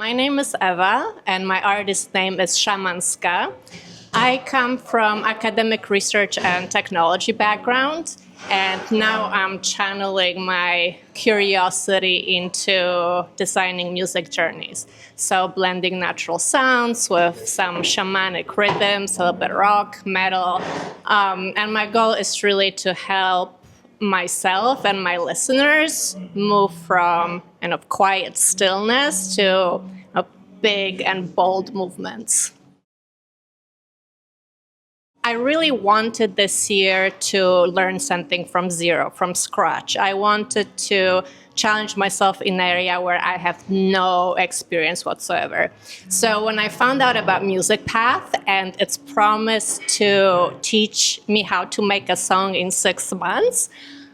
My name is Ewa, and my artist name is Szymanska. I come from academic research and technology background, and now I'm channeling my curiosity into designing music journeys. So blending natural sounds with some shamanic rhythms, a little bit rock, metal, and my goal is really to help myself and my listeners move from kind of quiet stillness to big and bold movements. I really wanted this year to learn something from zero, from scratch. I wanted to challenge myself in an area where I have no experience whatsoever. So when I found out about Musicpath and its promise to teach me how to make a song in 6 months,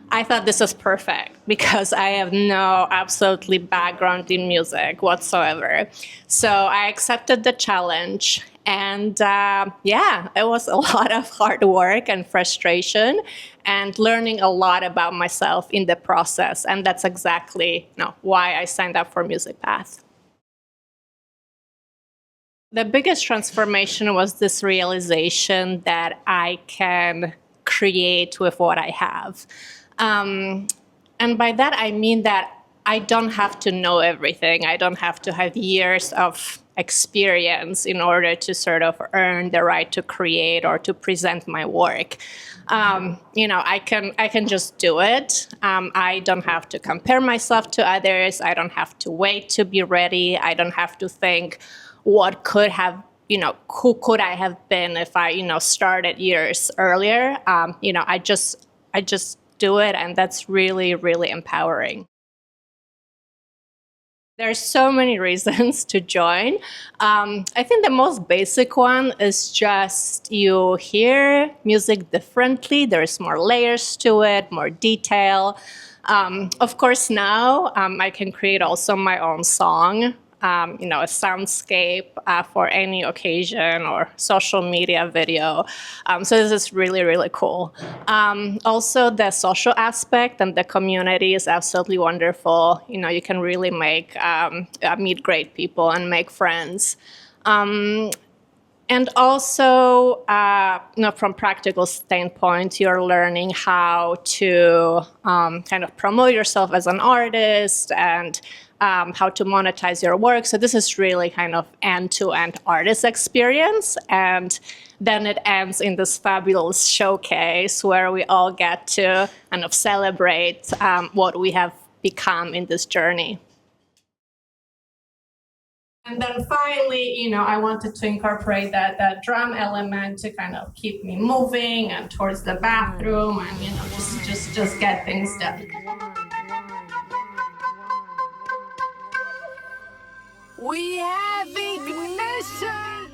I thought this is perfect because I have no absolutely background in music whatsoever. So I accepted the challenge, and it was a lot of hard work and frustration and learning a lot about myself in the process. And that's exactly why I signed up for Musicpath. The biggest transformation was this realization that I can create with what I have. And by that, I mean that I don't have to know everything. I don't have to have years of experience in order to sort of earn the right to create or to present my work. I can just do it. I don't have to compare myself to others. I don't have to wait to be ready. I don't have to think what could have, who could I have been if I, started years earlier. I just do it, and that's really, really empowering. There's so many reasons to join. I think the most basic one is just you hear music differently. There's more layers to it, more detail. Of course, now I can create also my own song. A soundscape for any occasion or social media video. So this is really, really cool. Also, the social aspect and the community is absolutely wonderful. You can really meet great people and make friends. And also, from practical standpoint, you're learning how to kind of promote yourself as an artist and how to monetize your work. So this is really kind of end-to-end artist experience. And then it ends in this fabulous showcase where we all get to kind of celebrate what we have become in this journey. And then finally, I wanted to incorporate that drum element to kind of keep me moving and towards the bathroom and, just get things done. We have ignition!